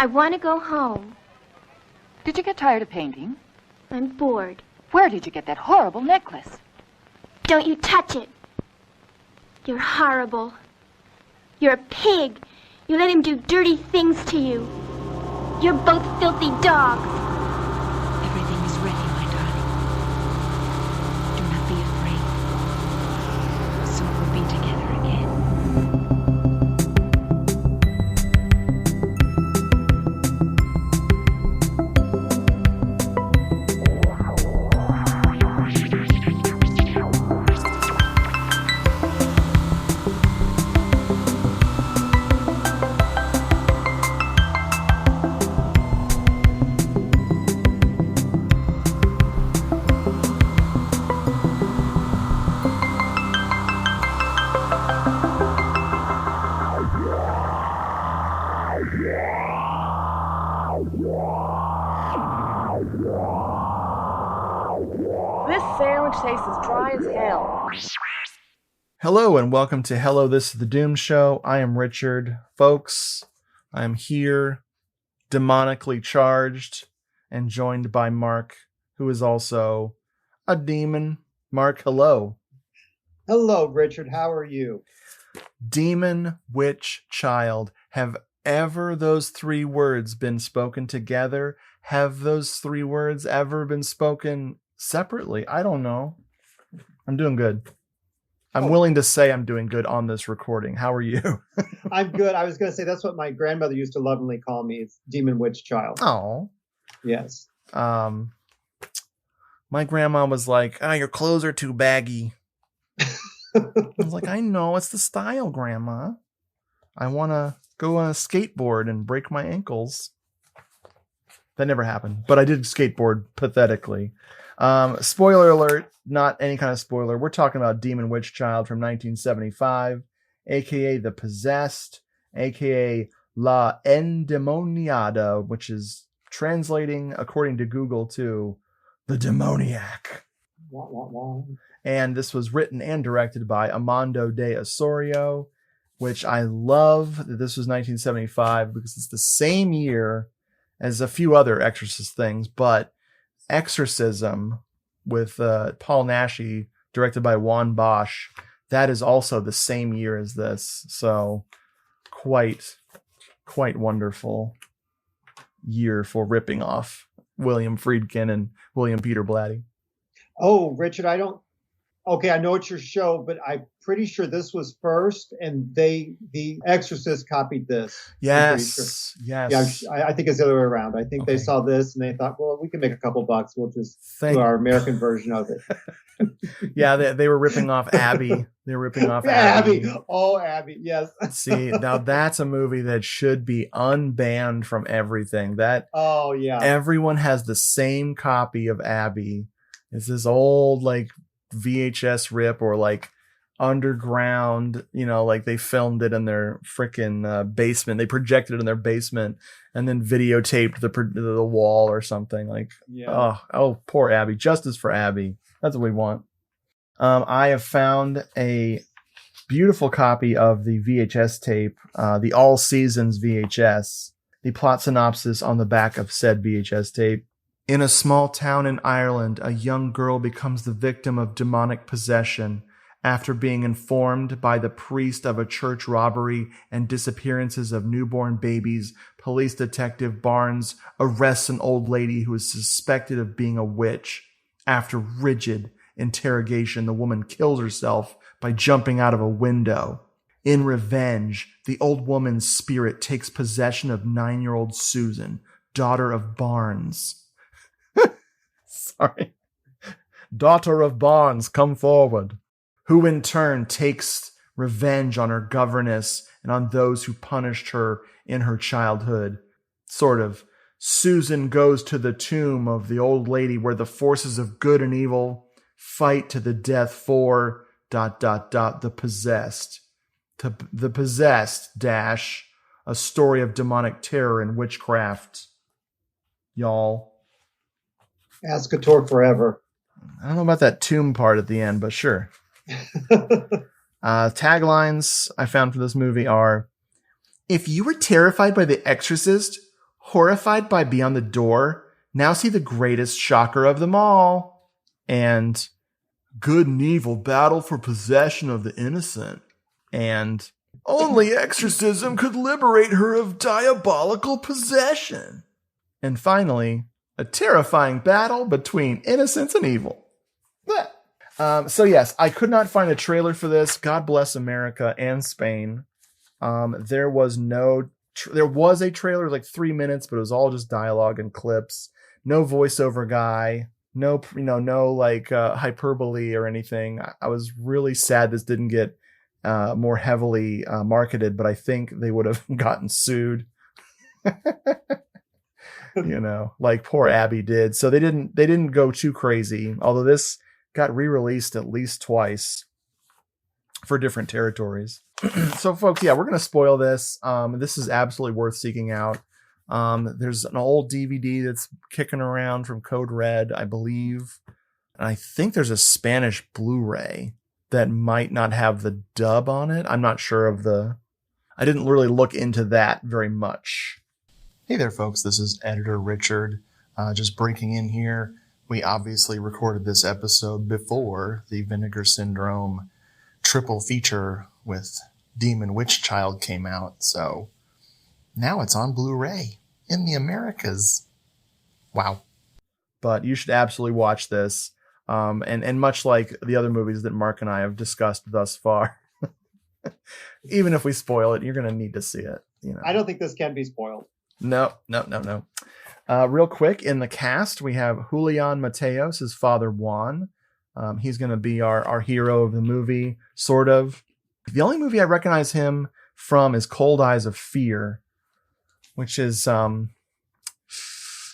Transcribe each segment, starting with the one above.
I want to go home. Did you get tired of painting? I'm bored. Where did you get that horrible necklace? Don't you touch it. You're horrible. You're a pig. You let him do dirty things to you. You're both filthy dogs. Everything is ready, my darling. Do not be afraid. Soon we'll be together again. This sandwich tastes as dry as hell. Hello and welcome to Hello, This is the Doom Show. I am Richard. Folks, I am here, demonically charged, and joined by Mark, who is also a demon. Mark, hello. Hello, Richard. How are you? Demon, witch, child. Have ever those three words been spoken together? Have those three words ever been spoken separately? I don't know. I'm doing good. I'm willing to say I'm doing good on this recording. How are you? I'm good. I was going to say that's what my grandmother used to lovingly call me. It's demon witch child. Oh. Yes. My grandma was like, your clothes are too baggy. I was like, I know, it's the style, Grandma. I want to go on a skateboard and break my ankles. That never happened, but I did skateboard pathetically. Spoiler alert, not any kind of spoiler. We're talking about Demon Witch Child from 1975, aka The Possessed, aka La Endemoniada, which is translating, according to Google, to The Demoniac. Wah, wah, wah. And this was written and directed by Amando de Ossorio, which I love that this was 1975 because it's the same year as a few other Exorcist things, but Exorcism with Paul Naschy, directed by Juan Bosch, that is also the same year as this. So quite wonderful year for ripping off William Friedkin and William Peter Blatty. Oh, Richard, okay, I know it's your show, but I'm pretty sure this was first, and The Exorcist copied this. Yes, sure. yes. Yeah, I think it's the other way around. I think Okay. they saw this and they thought, well, we can make a couple bucks. We'll just do our American version of it. Yeah, they were ripping off Abby. They were ripping off Abby. Oh, Abby, yes. See, now that's a movie that should be unbanned from everything. Oh, yeah. Everyone has the same copy of Abby. It's this old, like, VHS rip or like underground, like they filmed it in their freaking basement. They projected it in their basement and then videotaped the wall or something. Like, yeah. Oh, poor Abby. Justice for Abby. That's what we want. I have found a beautiful copy of the VHS tape, the All Seasons VHS. The plot synopsis on the back of said VHS tape. In a small town in Ireland, a young girl becomes the victim of demonic possession after being informed by the priest of a church robbery and disappearances of newborn babies. Police detective Barnes arrests an old lady who is suspected of being a witch. After rigid interrogation, the woman kills herself by jumping out of a window. In revenge, the old woman's spirit takes possession of 9-year-old Susan, daughter of Barnes. Sorry. Daughter of Barnes, come forward. Who in turn takes revenge on her governess and on those who punished her in her childhood. Sort of. Susan goes to the tomb of the old lady where the forces of good and evil fight to the death for ... the possessed. The Possessed, a story of demonic terror and witchcraft. Y'all. Ascator forever. I don't know about that tomb part at the end, but sure. Taglines I found for this movie are, if you were terrified by The Exorcist, horrified by Beyond the Door, now see the greatest shocker of them all. And good and evil battle for possession of the innocent. And only exorcism could liberate her of diabolical possession. And finally, a terrifying battle between innocence and evil. So yes, I could not find a trailer for this. God bless America and Spain. There was a trailer, like 3 minutes, but it was all just dialogue and clips. No voiceover guy. No, hyperbole or anything. I was really sad this didn't get more heavily marketed, but I think they would have gotten sued. Like poor Abby did. So they didn't go too crazy. Although this got re-released at least twice for different territories. So folks, yeah, we're gonna spoil this. This is absolutely worth seeking out. There's an old DVD that's kicking around from Code Red, I believe. And I think there's a Spanish Blu-ray that might not have the dub on it. I'm not sure I didn't really look into that very much. Hey there, folks. This is Editor Richard. Just breaking in here. We obviously recorded this episode before the Vinegar Syndrome triple feature with Demon Witch Child came out. So now it's on Blu-ray in the Americas. Wow. But you should absolutely watch this. And much like the other movies that Mark and I have discussed thus far, even if we spoil it, you're going to need to see it. I don't think this can be spoiled. No. Real quick, in the cast, we have Julian Mateos as Father Juan. He's going to be our hero of the movie, sort of. The only movie I recognize him from is Cold Eyes of Fear, which is Enzio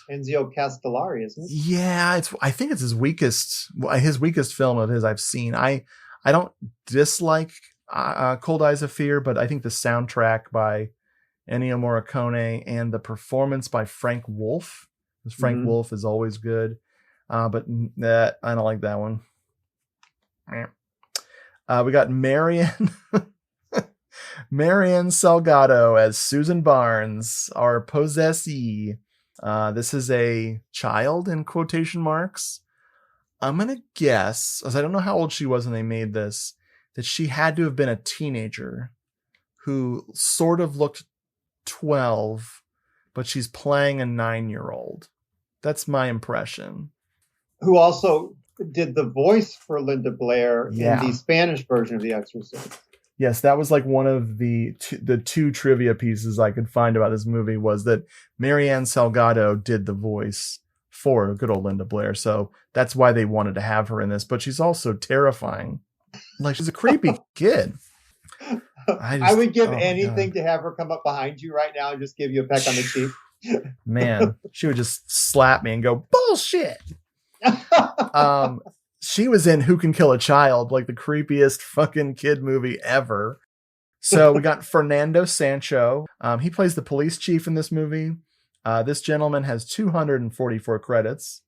Castellari, isn't it? Yeah, I think it's his weakest film of his I've seen. I don't dislike Cold Eyes of Fear, but I think the soundtrack by Ennio Morricone and the performance by Frank Wolf, because Frank Wolf is always good, but I don't like that one. We got Marian Salgado as Susan Barnes, our possessee. This is a child in quotation marks. I'm going to guess, as I don't know how old she was when they made this, that she had to have been a teenager who sort of looked 12, but she's playing a 9-year-old. That's my impression. Who also did the voice for Linda Blair in the Spanish version of The Exorcist. Yes, that was like one of the two trivia pieces I could find about this movie, was that Marianne Salgado did the voice for good old Linda Blair. So that's why they wanted to have her in this. But she's also terrifying. Like, she's a creepy kid. I would give anything to have her come up behind you right now and just give you a peck on the cheek. Man, she would just slap me and go, bullshit. She was in Who Can Kill a Child, like the creepiest fucking kid movie ever. So we got Fernando Sancho. He plays the police chief in this movie. This gentleman has 244 credits,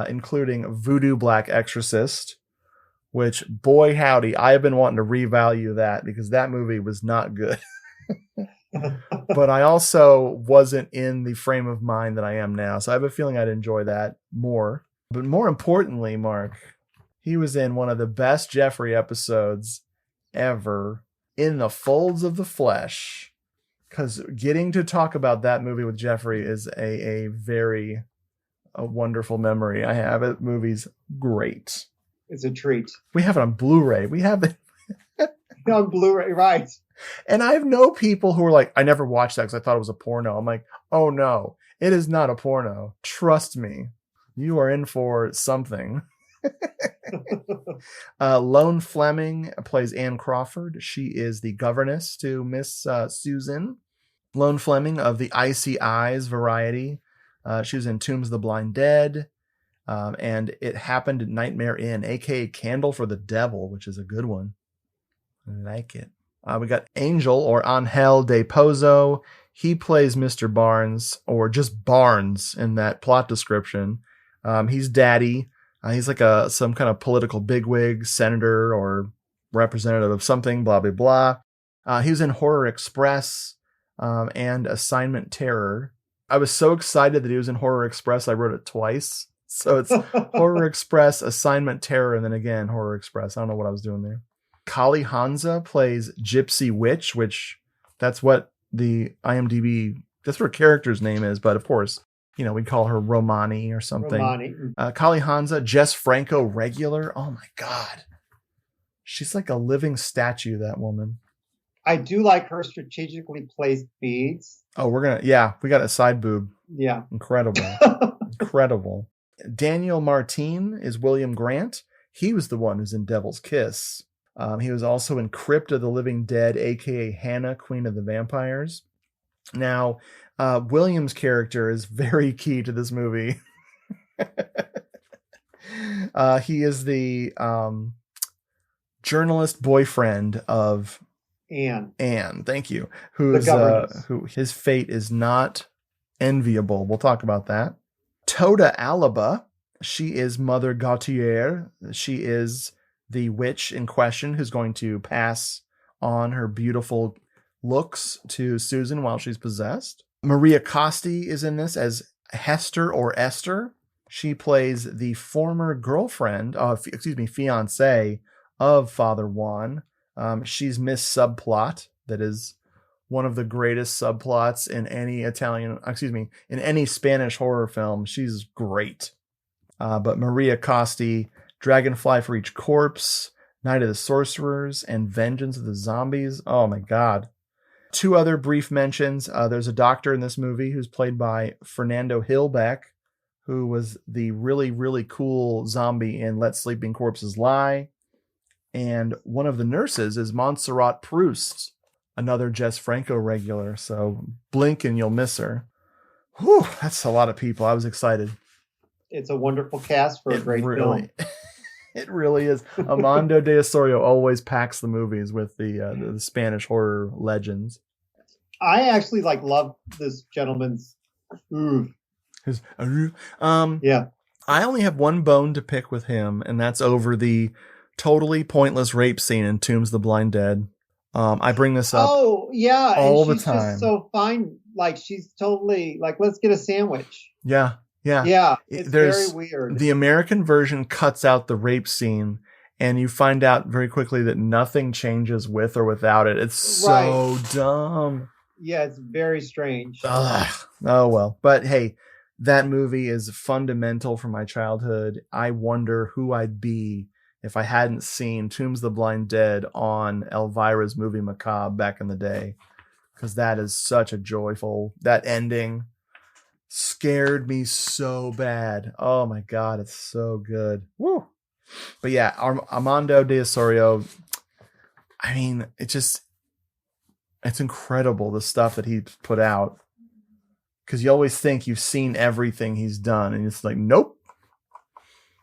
including Voodoo Black Exorcist, which, boy howdy, I have been wanting to revalue that because that movie was not good. But I also wasn't in the frame of mind that I am now. So I have a feeling I'd enjoy that more. But more importantly, Mark, he was in one of the best Jeffrey episodes ever, In the Folds of the Flesh. Because getting to talk about that movie with Jeffrey is a very wonderful memory I have. That movie's great. It's a treat. We have it on Blu-ray. We have it on Blu-ray, right? And I know people who are like, I never watched that because I thought it was a porno. I'm like, oh no, it is not a porno. Trust me, you are in for something. Lone Fleming plays Anne Crawford. She is the governess to Miss Susan. Lone Fleming of the Icy Eyes variety. She was in Tombs of the Blind Dead. And It Happened at Nightmare Inn, aka Candle for the Devil, which is a good one. I like it. We got Angel, or Angel de Pozo. He plays Mr. Barnes, or just Barnes in that plot description. He's daddy. He's like some kind of political bigwig, senator or representative of something, blah, blah, blah. He was in Horror Express and Assignment Terror. I was so excited that he was in Horror Express, I wrote it twice. So it's Horror Express, Assignment Terror, and then again, Horror Express. I don't know what I was doing there. Kali Hansa plays Gypsy Witch, which that's what the IMDb, that's what her character's name is. But of course, we'd call her Romani or something. Romani. Kali Hansa, Jess Franco regular. Oh my God. She's like a living statue, that woman. I do like her strategically placed beads. Oh, we got a side boob. Yeah. Incredible. Incredible. Daniel Martin is William Grant. He was the one who's in Devil's Kiss. He was also in Crypt of the Living Dead, aka Hannah, Queen of the Vampires. Now, William's character is very key to this movie. He is the journalist boyfriend of Anne, thank you. Who his fate is not enviable. We'll talk about that. Toda Alaba, she is Mother Gautier. She is the witch in question who's going to pass on her beautiful looks to Susan while she's possessed. Maria Costi is in this as Hester or Esther. She plays the former girlfriend, fiance of Father Juan. She's Miss Subplot. That is one of the greatest subplots in any in any Spanish horror film. She's great. But Maria Costi, Dragonfly for Each Corpse, Night of the Sorcerers, and Vengeance of the Zombies. Oh my God. Two other brief mentions. There's a doctor in this movie who's played by Fernando Hilbeck, who was the really, really cool zombie in Let Sleeping Corpses Lie. And one of the nurses is Montserrat Proust, another Jess Franco regular. So blink and you'll miss her. Whew, that's a lot of people. I was excited. It's a wonderful cast for a great film. It really is. Amando de Ossorio always packs the movies with the Spanish horror legends. I actually love this gentleman's. His, yeah. I only have one bone to pick with him, and that's over the totally pointless rape scene in Tombs of the Blind Dead. I bring this up. Oh yeah, all and the she's time. Just so fine. She's totally let's get a sandwich. Yeah. It's very weird. The American version cuts out the rape scene, and you find out very quickly that nothing changes with or without it. It's so dumb. Yeah, it's very strange. Ugh. Oh well, but hey, that movie is fundamental for my childhood. I wonder who I'd be if I hadn't seen Tombs of the Blind Dead on Elvira's Movie Macabre back in the day, because that is such a joyful, that ending scared me so bad. Oh my God, it's so good. Woo. But yeah, Armando de Ossorio, I mean, it's incredible the stuff that he put out, because you always think you've seen everything he's done, and it's like, nope,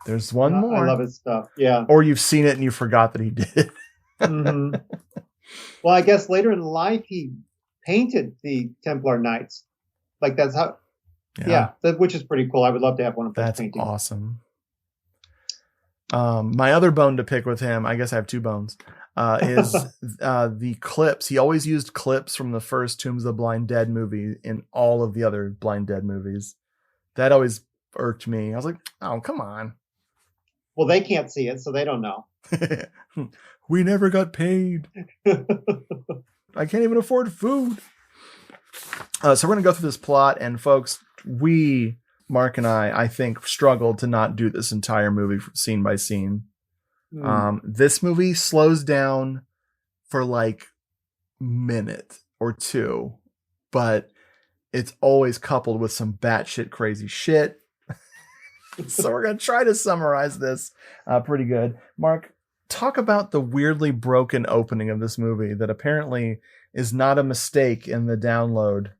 there's one more. I love his stuff. Yeah. Or you've seen it and you forgot that he did it. Mm-hmm. Well, I guess later in life he painted the Templar Knights. That's how. Yeah, which is pretty cool. I would love to have one of those paintings. That's awesome. My other bone to pick with him, I guess I have two bones, is the clips. He always used clips from the first Tombs of the Blind Dead movie in all of the other Blind Dead movies. That always irked me. I was like, oh, come on. Well, they can't see it, so they don't know. We never got paid. I can't even afford food. So we're going to go through this plot, and folks, Mark and I think, struggled to not do this entire movie scene by scene. This movie slows down for a minute or two, but it's always coupled with some batshit crazy shit. So we're going to try to summarize this pretty good. Mark, talk about the weirdly broken opening of this movie that apparently is not a mistake in the download.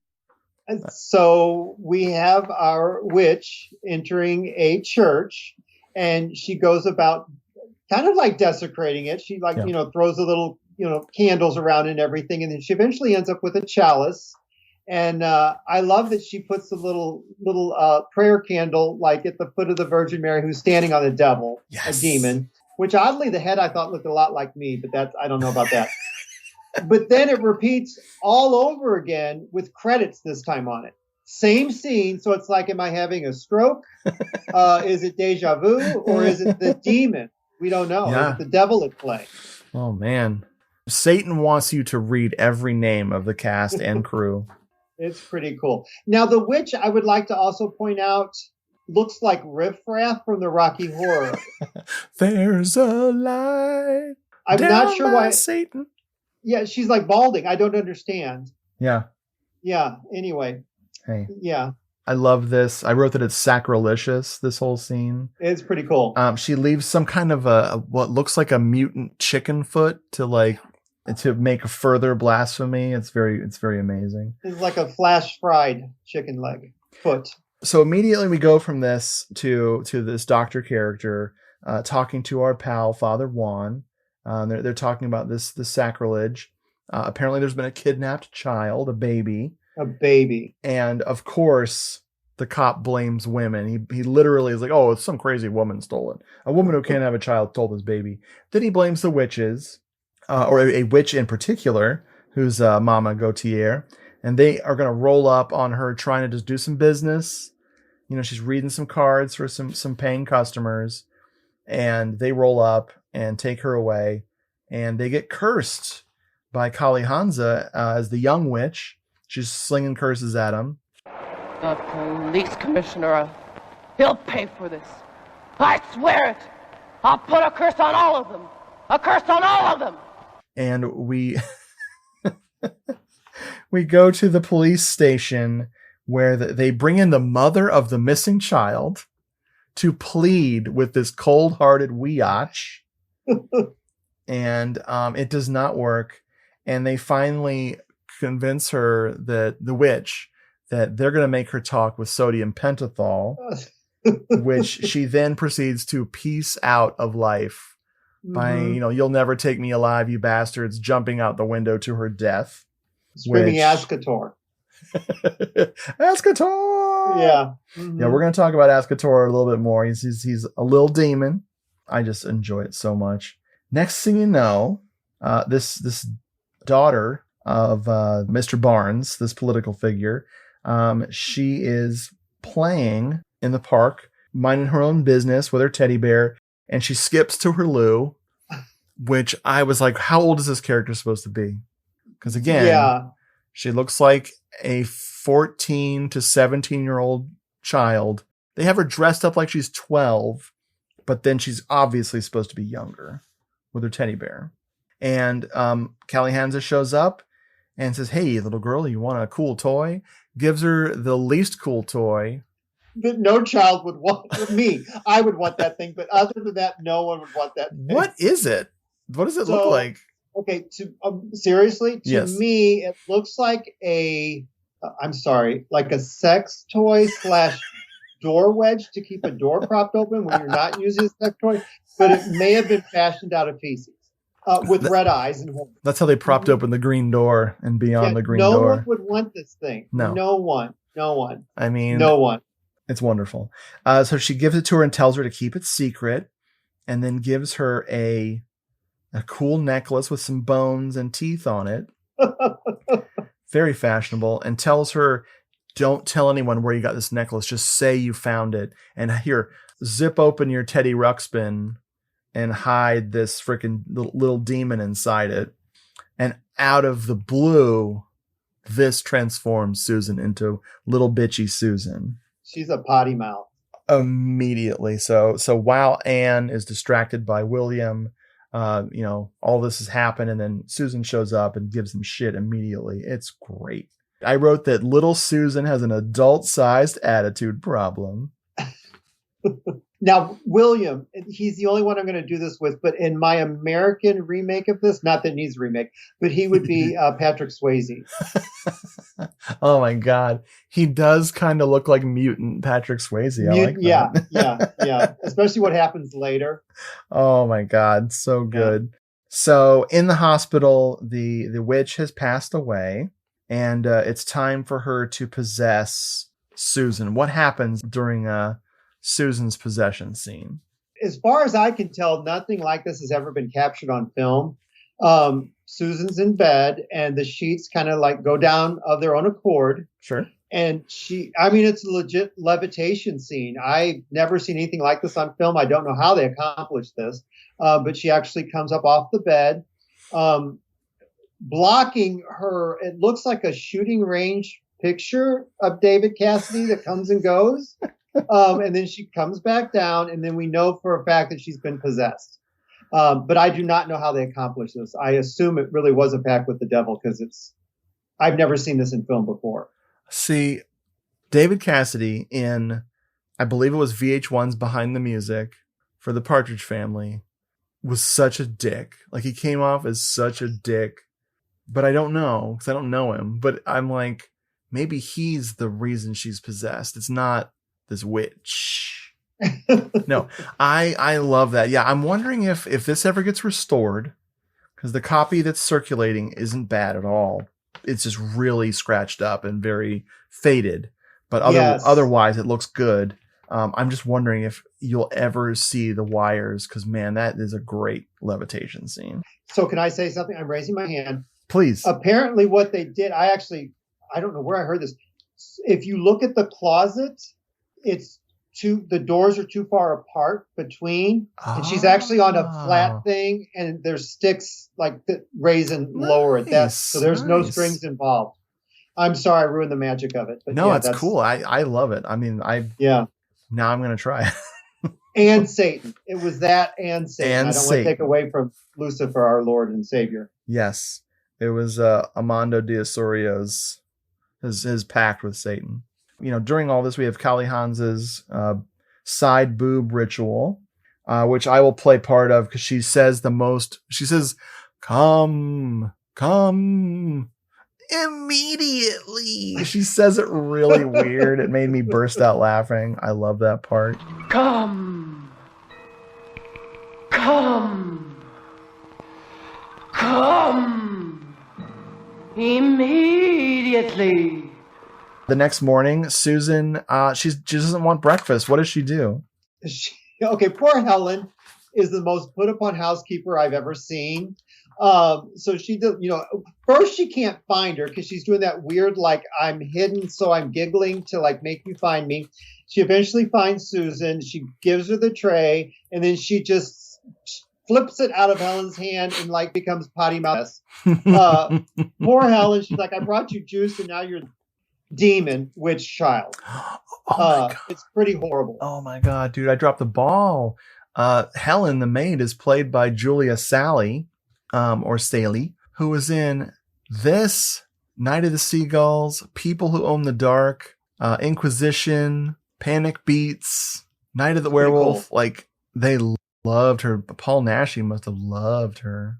So we have our witch entering a church, and she goes about kind of desecrating it. She throws a little, candles around and everything. And then she eventually ends up with a chalice. And I love that she puts the little prayer candle at the foot of the Virgin Mary, who's standing on the devil, a demon, which oddly the head I thought looked a lot like me, but I don't know about that. But then it repeats all over again with credits this time on it. Same scene. So it's like, am I having a stroke? Is it deja vu, or is it the demon? We don't know. Yeah. Is it the devil at play? Oh, man. Satan wants you to read every name of the cast and crew. It's pretty cool. Now, the witch, I would like to also point out, looks like Riff Raff from the Rocky Horror. There's a light. I'm not sure why. Satan. Yeah, she's like balding. I don't understand. Yeah. Yeah. Anyway. Hey. Yeah. I love this. I wrote that it's sacrilegious, this whole scene. It's pretty cool. She leaves some kind of what looks like a mutant chicken foot to make further blasphemy. It's very amazing. It's like a flash fried chicken leg foot. So immediately we go from this to this doctor character talking to our pal Father Juan. They're talking about this sacrilege. Apparently there's been a kidnapped child, a baby. A baby. And of course, the cop blames women. He literally is like, oh, it's some crazy woman stole it. A woman who can't have a child stole this baby. Then he blames the witches, or a witch in particular, who's Mama Gautier. And they are going to roll up on her trying to just do some business. You know, she's reading some cards for some paying customers. And they roll up and take her away. And they get cursed by Kali Hansa as the young witch. She's slinging curses at him. The police commissioner, he'll pay for this. I swear it. I'll put a curse on all of them. A curse on all of them. And we go to the police station where they bring in the mother of the missing child to plead with this cold-hearted weotch. And it does not work. And they finally convince her, that the witch, that they're going to make her talk with sodium pentothal, which she then proceeds to piece out of life by, you'll never take me alive, you bastards, jumping out the window to her death. Screaming Ascator. Ascator! Yeah. Mm-hmm. Yeah, we're going to talk about Ascator a little bit more. He's a little demon. I just enjoy it so much. Next thing you know, this daughter of Mr. Barnes, this political figure, she is playing in the park, minding her own business with her teddy bear, and she skips to her loo, which I was like, how old is this character supposed to be? Because again, she looks like a 14 to 17-year-old child. They have her dressed up like she's 12, but then she's obviously supposed to be younger with her teddy bear. And Kali Hansa shows up and says, hey, little girl, you want a cool toy? Gives her the least cool toy. That no child would want. Me, I would want that thing. But other than that, no one would want that thing. What is it? What does it look like? Okay, seriously, to Yes. me, it looks like like a sex toy / door wedge to keep a door propped open when you're not using a sex toy. But it may have been fashioned out of feces. With red eyes and horns. That's how they propped open the green door and beyond the green door. No one would want this thing. No one. I mean, no one. It's wonderful. So she gives it to her and tells her to keep it secret, and then gives her a cool necklace with some bones and teeth on it. Very fashionable, and tells her, don't tell anyone where you got this necklace. Just say you found it. And here, zip open your Teddy Ruxpin and hide this freaking little demon inside it. And out of the blue, this transforms Susan into little bitchy Susan. She's a potty mouth. Immediately. So while Anne is distracted by William, all this has happened, and then Susan shows up and gives him shit immediately. It's great. I wrote that little Susan has an adult-sized attitude problem. Now, William, he's the only one I'm going to do this with, but in my American remake of this, not that it needs a remake, but he would be Patrick Swayze. Oh my God. He does kind of look like mutant Patrick Swayze. I like that. Yeah. Especially what happens later. Oh my God. So good. Yeah. So in the hospital, the witch has passed away, and it's time for her to possess Susan. What happens during Susan's possession scene? As far as I can tell, nothing like this has ever been captured on film. Susan's in bed, and the sheets kind of like go down of their own accord. Sure. And I mean, it's a legit levitation scene. I've never seen anything like this on film. I don't know how they accomplished this, but she actually comes up off the bed, blocking her. It looks like a shooting range picture of David Cassidy that comes and goes. And then she comes back down, and then we know for a fact that she's been possessed. But I do not know how they accomplished this. I assume it really was a pact with the devil because I've never seen this in film before. See, David Cassidy in, I believe it was VH1's Behind the Music for the Partridge Family, was such a dick. Like, he came off as such a dick, but I don't know because I don't know him. But I'm like, maybe he's the reason she's possessed. It's not this witch. No, I love that. Yeah, I'm wondering if this ever gets restored, because the copy that's circulating isn't bad at all. It's just really scratched up and very faded, but otherwise it looks good. I'm just wondering if you'll ever see the wires, because man, that is a great levitation scene. So can I say something? I'm raising my hand. Please. Apparently what they did, I don't know where I heard this. If you look at the closet, the doors are too far apart between, and she's actually on a flat thing, and there's sticks like that raise and lower at that. So there's no strings involved. I'm sorry, I ruined the magic of it. But no, that's cool. I love it. I mean, now I'm going to try it. And Satan. It was that and Satan. And I don't want to take away from Lucifer, our Lord and Savior. Yes. It was Amando de Ossorio's his pact with Satan. You know, during all this, we have Kali Hans's side boob ritual, which I will play part of because she says come immediately. She says it really weird. It made me burst out laughing. I love that part. Come immediately. The next morning, Susan, she doesn't want breakfast. What does she do? Okay, poor Helen is the most put upon housekeeper I've ever seen. So she does, first she can't find her because she's doing that weird, like, I'm hidden, so I'm giggling to like make you find me. She eventually finds Susan. She gives her the tray, and then she just flips it out of Helen's hand and like becomes potty mouth. Poor Helen, she's like, I brought you juice, and now you're demon witch child. It's pretty horrible. Oh my god, dude, I dropped the ball. Helen, the maid, is played by Julia Sally, or Staley, who was in this, Night of the Seagulls, People Who Own the Dark, Inquisition, Panic Beats, Night of the Werewolf. Cool. Like, they loved her. Paul Naschy must have loved her.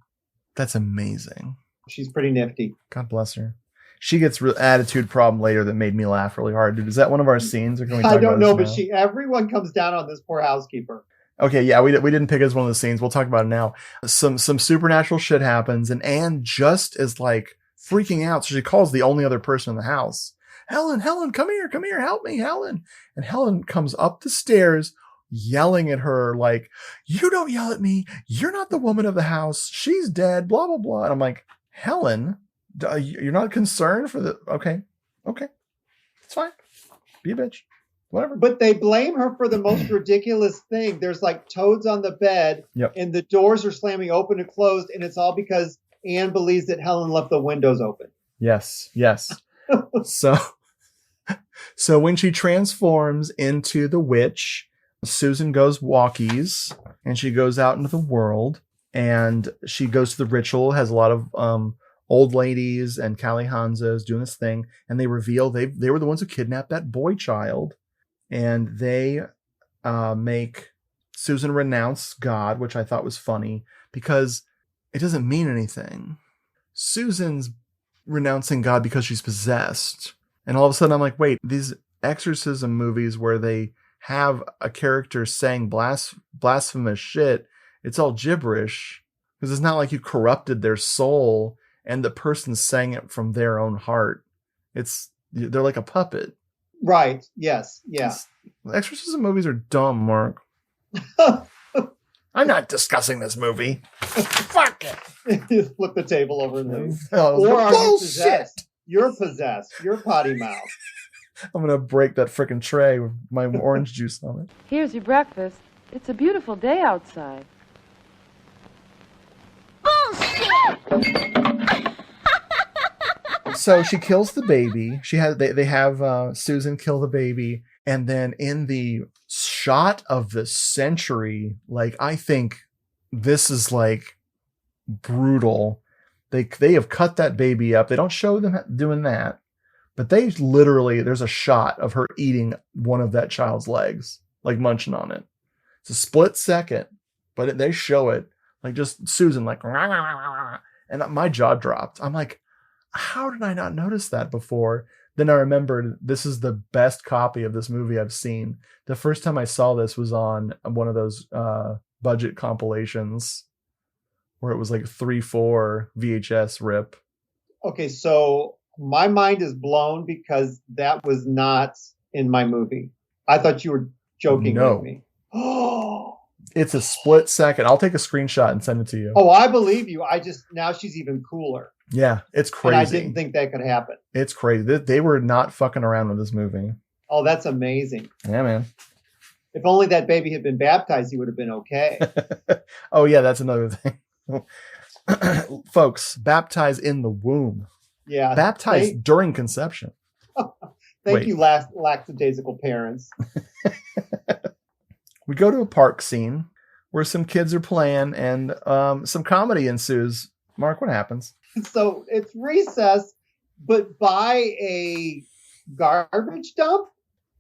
That's amazing. She's pretty nifty. God bless her. She gets attitude problem later that made me laugh really hard. Dude, is that one of our scenes? Or can we talk I don't know, but now? Everyone comes down on this poor housekeeper. Okay, yeah, we didn't pick it as one of the scenes. We'll talk about it now. Some supernatural shit happens, and Anne just is like freaking out. So she calls the only other person in the house. Helen, come here, help me, Helen. And Helen comes up the stairs yelling at her like, you don't yell at me. You're not the woman of the house. She's dead, blah, blah, blah. And I'm like, Helen, you're not concerned for the... Okay. It's fine. Be a bitch. Whatever. But they blame her for the most ridiculous thing. There's like toads on the bed, and the doors are slamming open and closed, and it's all because Anne believes that Helen left the windows open. Yes. So when she transforms into the witch, Susan goes walkies, and she goes out into the world, and she goes to the ritual, has a lot of old ladies and Kali Hanzos doing this thing, and they reveal they were the ones who kidnapped that boy child, and they make Susan renounce God, which I thought was funny because it doesn't mean anything. Susan's renouncing God because she's possessed, and all of a sudden I'm like, wait, these exorcism movies where they have a character saying blasphemous shit, it's all gibberish, because it's not like you corrupted their soul and the person sang it from their own heart. They're like a puppet. Right. Yes. Yeah. Exorcism movies are dumb, Mark. I'm not discussing this movie. Fuck it. Flip the table over and leave. Or are you possessed? You're possessed. You're potty mouth. I'm gonna break that frickin' tray with my orange juice on it. Here's your breakfast. It's a beautiful day outside. So she kills the baby. They have Susan kill the baby, and then in the shot of the century, like, I think this is like brutal. They have cut that baby up. They don't show them doing that, but they literally, there's a shot of her eating one of that child's legs, like munching on it. It's a split second, but they show it, like, just Susan, like, and my jaw dropped. I'm like, how did I not notice that before? Then I remembered this is the best copy of this movie I've seen. The first time I saw this was on one of those budget compilations where it was like 3/4 VHS rip. Okay, so my mind is blown because that was not in my movie. I thought you were joking with me. Oh, it's a split second. I'll take a screenshot and send it to you. Oh, I believe you. Now she's even cooler. Yeah, it's crazy. And I didn't think that could happen. It's crazy. They were not fucking around with this movie. Oh, that's amazing. Yeah, man. If only that baby had been baptized, he would have been okay. Oh, yeah, that's another thing. Folks, baptize in the womb. Yeah. Baptize during conception. Thank you, lackadaisical parents. We go to a park scene where some kids are playing and some comedy ensues. Mark, what happens? So it's recess, but by a garbage dump.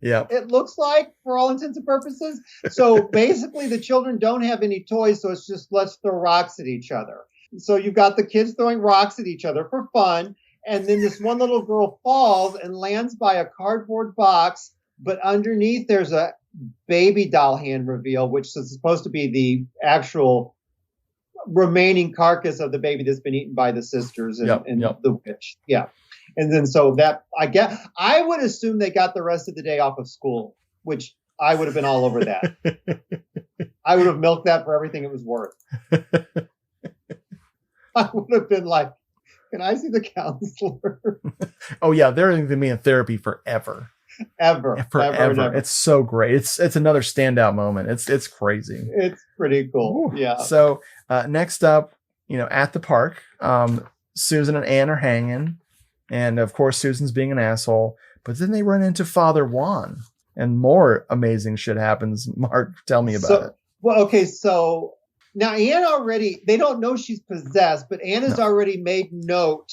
Yeah. It looks like, for all intents and purposes. So basically the children don't have any toys, so it's just let's throw rocks at each other. So you've got the kids throwing rocks at each other for fun, and then this one little girl falls and lands by a cardboard box, but underneath there's a baby doll hand reveal, which is supposed to be the actual remaining carcass of the baby that's been eaten by the sisters and the witch. Yeah. And then so that, I would assume they got the rest of the day off of school, which I would have been all over that. I would have milked that for everything it was worth. I would have been like, can I see the counselor? Oh yeah, they're going to be in therapy forever. Forever. It's so great. It's another standout moment. It's crazy. It's pretty cool. Ooh. Yeah. So next up, at the park, Susan and Anne are hanging. And of course, Susan's being an asshole. But then they run into Father Juan, and more amazing shit happens. Mark, tell me about it. Well, okay, so now Anne they don't know she's possessed, but Anne has already made note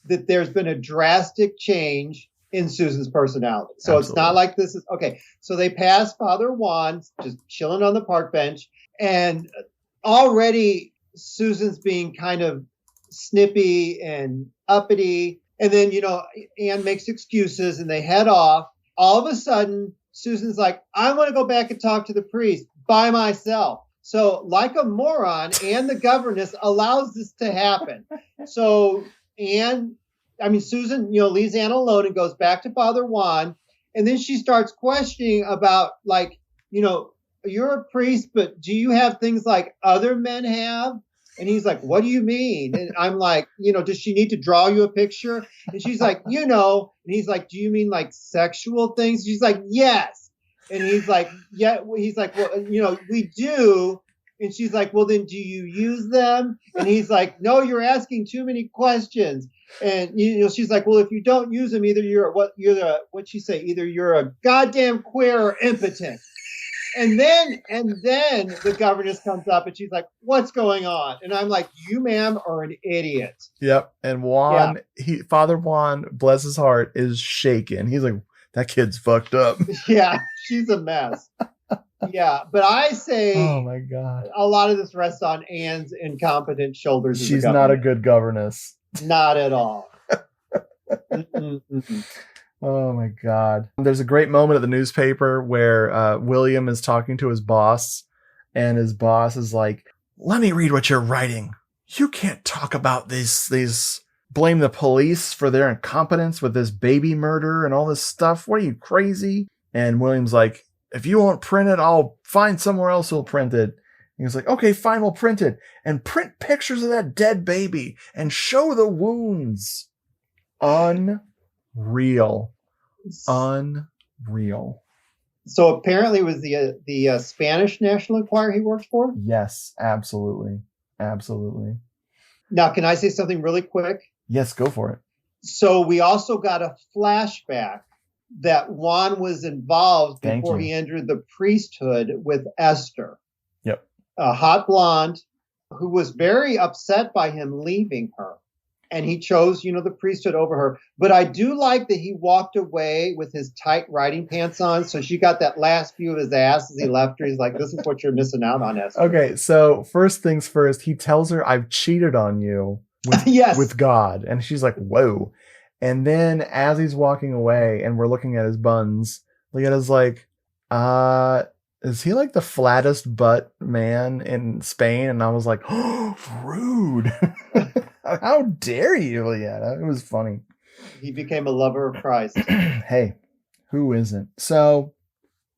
that there's been a drastic change in Susan's personality. So Absolutely. It's not like this is, okay. So they pass Father Juan, just chilling on the park bench, and already Susan's being kind of snippy and uppity. And then, Anne makes excuses and they head off. All of a sudden, Susan's like, I want to go back and talk to the priest by myself. So like a moron, Anne, the governess, allows this to happen. So Susan, leaves Anne alone and goes back to Father Juan. And then she starts questioning about, like, you're a priest, but do you have things like other men have? And he's like, what do you mean? And I'm like, does she need to draw you a picture? And she's like, and he's like, do you mean like sexual things? She's like, yes. And he's like, yeah. He's like, well, we do. And she's like, well, then do you use them? And he's like, no, you're asking too many questions. And, she's like, well, if you don't use them, either what'd she say? Either you're a goddamn queer or impotent. And then the governess comes up and she's like, what's going on? And I'm like, you, ma'am, are an idiot. Yep. And Juan, Father Juan, bless his heart, is shaken. He's like, that kid's fucked up. Yeah, she's a mess. Yeah, but I say, oh my God, a lot of this rests on Anne's incompetent shoulders. She's not a good governess. Not at all. Oh my God. There's a great moment at the newspaper where William is talking to his boss, and his boss is like, let me read what you're writing. You can't talk about these blame the police for their incompetence with this baby murder and all this stuff. What are you, crazy? And William's like, if you won't print it, I'll find somewhere else who'll print it. He was like, okay, fine, we'll print it. And print pictures of that dead baby and show the wounds. Unreal. Unreal. So apparently it was the Spanish National Enquirer he worked for? Yes, absolutely. Absolutely. Now, can I say something really quick? Yes, go for it. So we also got a flashback that Juan was involved before he entered the priesthood with Esther. Yep. A hot blonde who was very upset by him leaving her. And he chose, the priesthood over her. But I do like that he walked away with his tight riding pants on. So she got that last view of his ass as he left her. He's like, this is what you're missing out on, Esther. Okay, so first things first, he tells her, I've cheated on you with, yes. with God. And she's like, whoa. And then as he's walking away and we're looking at his buns, Leota's like, is he like the flattest butt man in Spain? And I was like, oh, rude. How dare you, Leota? It was funny. He became a lover of Christ. Hey, who isn't? So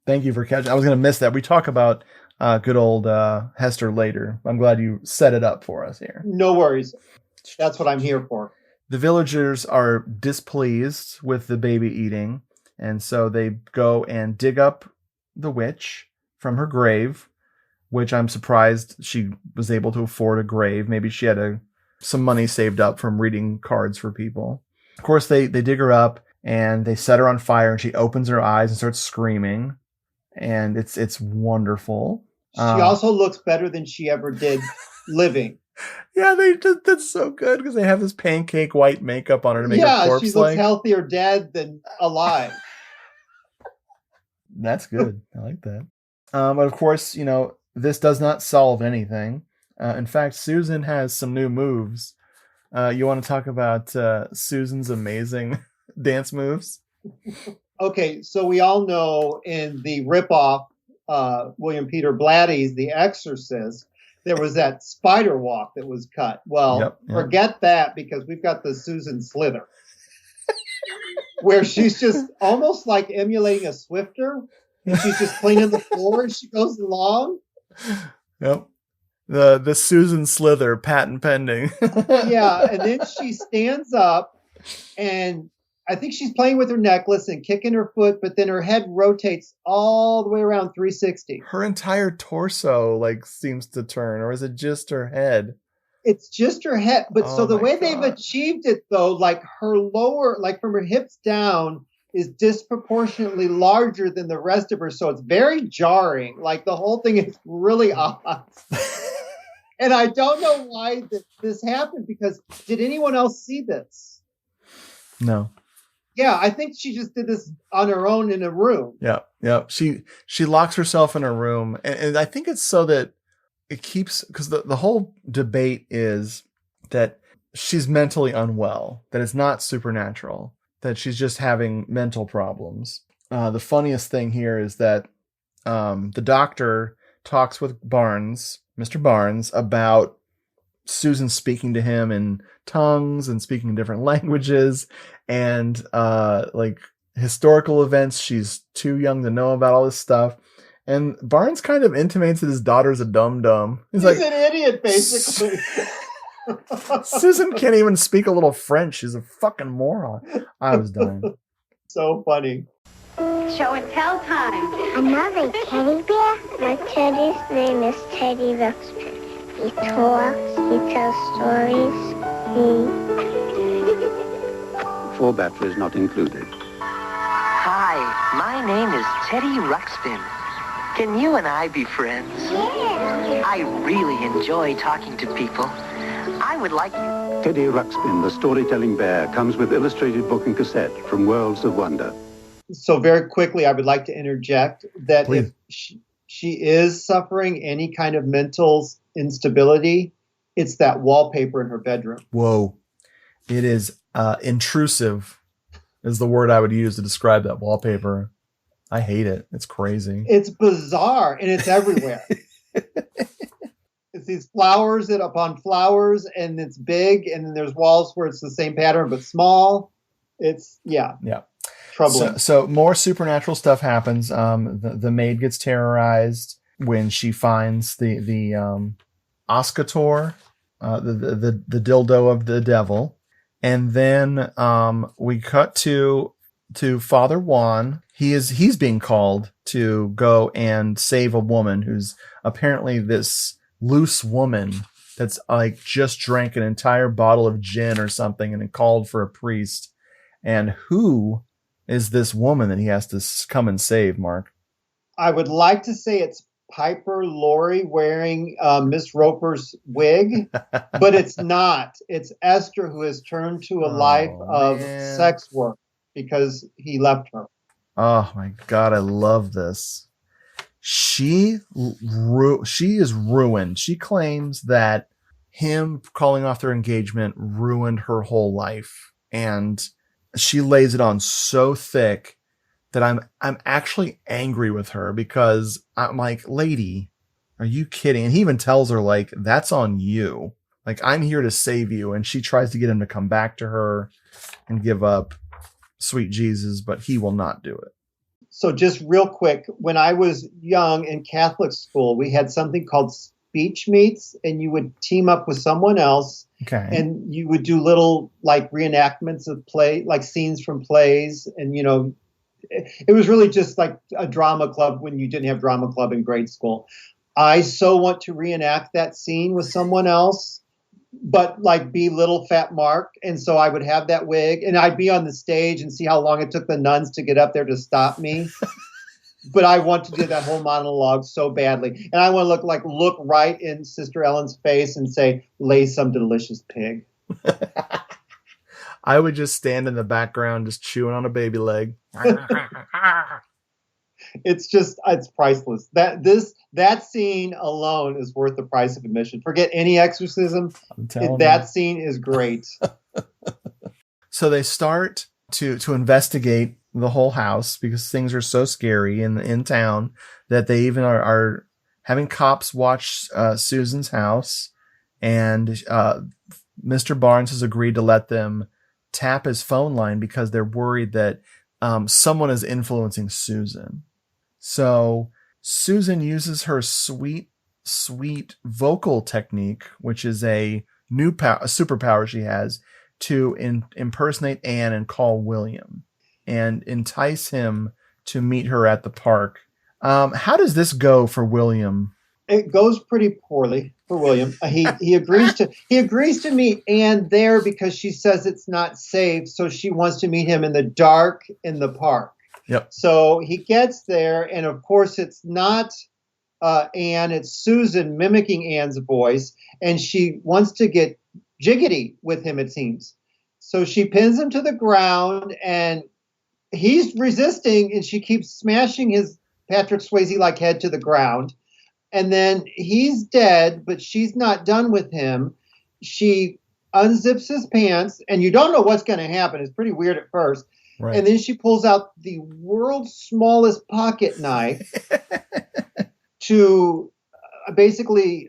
thank you for catching. I was going to miss that. We talk about good old Hester later. I'm glad you set it up for us here. No worries. That's what I'm here for. The villagers are displeased with the baby eating. And so they go and dig up the witch from her grave, which I'm surprised she was able to afford a grave. Maybe she had some money saved up from reading cards for people. Of course, they dig her up and they set her on fire, and she opens her eyes and starts screaming. And it's wonderful. She also looks better than she ever did living. Yeah, that's so good because they have this pancake white makeup on her to make her corpse. Yeah, she looks healthier dead than alive. That's good. I like that. But of course, this does not solve anything. In fact, Susan has some new moves. You want to talk about Susan's amazing dance moves? Okay, so we all know in the ripoff, William Peter Blatty's The Exorcist, there was that spider walk that was cut. Well, forget that because we've got the Susan Slither, where she's just almost like emulating a Swifter, and she's just cleaning the floor as she goes along. Yep. The Susan Slither, patent pending. Yeah, and then she stands up, and I think she's playing with her necklace and kicking her foot, but then her head rotates all the way around 360. Her entire torso seems to turn, or is it just her head? It's just her head. But so the way they've achieved it, though, her lower, from her hips down, is disproportionately larger than the rest of her. So it's very jarring. The whole thing is really odd. And I don't know why this happened, because did anyone else see this? No. Yeah, I think she just did this on her own in a room. Yeah. She locks herself in a room. And I think it's so that it keeps, because the whole debate is that she's mentally unwell, that it's not supernatural, that she's just having mental problems. The funniest thing here is that the doctor talks with Mr. Barnes, about Susan speaking to him in tongues and speaking different languages and historical events. She's too young to know about all this stuff. And Barnes kind of intimates that his daughter's a dum-dum. He's like, an idiot, basically. Susan can't even speak a little French. She's a fucking moron. I was dying. So funny. Show and tell time. Another teddy bear? My teddy's name is Teddy Ruxpin. He talks, he tells stories, Four batteries not included. Hi, my name is Teddy Ruxpin. Can you and I be friends? Yeah. I really enjoy talking to people. I would like you. Teddy Ruxpin, the storytelling bear, comes with illustrated book and cassette from Worlds of Wonder. So very quickly, I would like to interject that Please. If she is suffering any kind of mental instability, it's that wallpaper in her bedroom. Whoa. It is intrusive is the word I would use to describe that wallpaper. I hate it. It's crazy. It's bizarre, and it's everywhere. It's these flowers upon flowers, and it's big, and then there's walls where it's the same pattern but small. It's, yeah. Troubling. So more supernatural stuff happens. The maid gets terrorized when she finds the Oscator, the dildo of the devil. And then we cut to to Father Juan. He's being called to go and save a woman who's apparently this loose woman that's like just drank an entire bottle of gin or something and then called for a priest. And who is this woman that he has to come and save, Mark? I would like to say it's Piper Laurie wearing Miss Roper's wig, but it's not. It's Esther, who has turned to a life of sex work because he left her. Oh my God, I love this. She is ruined. She claims that him calling off their engagement ruined her whole life, and she lays it on so thick that I'm actually angry with her, because I'm like, lady, are you kidding? And he even tells her, like, that's on you. Like, I'm here to save you. And she tries to get him to come back to her and give up sweet Jesus, but he will not do it. So just real quick, when I was young in Catholic school, we had something called speech meets, and you would team up with someone else. Okay. And you would do little like reenactments of play, like scenes from plays. And, you know, it was really just like a drama club when you didn't have drama club in grade school. I so want to reenact that scene with someone else, but like be little fat Mark. And so I would have that wig and I'd be on the stage and see how long it took the nuns to get up there to stop me. But I want to do that whole monologue so badly. And I want to look right in Sister Ellen's face and say, lay some delicious pig. I would just stand in the background, just chewing on a baby leg. It's priceless. That scene alone is worth the price of admission. Forget any exorcism. That scene is great. So they start to investigate the whole house because things are so scary in town that they even are having cops watch Susan's house, and Mr. Barnes has agreed to let them tap his phone line because they're worried that someone is influencing Susan. So Susan uses her sweet vocal technique, which is a new a superpower she has, to impersonate Anne and call William and entice him to meet her at the park. How does this go for William? It goes pretty poorly for William. He agrees to meet Anne there because she says it's not safe, so she wants to meet him in the dark in the park. Yep. So he gets there, and of course it's not Anne, it's Susan mimicking Anne's voice, and she wants to get jiggity with him, it seems. So she pins him to the ground, and he's resisting, and she keeps smashing his Patrick Swayze-like head to the ground. And then he's dead, but she's not done with him. She unzips his pants, and you don't know what's going to happen. It's pretty weird at first. Right. And then she pulls out the world's smallest pocket knife to basically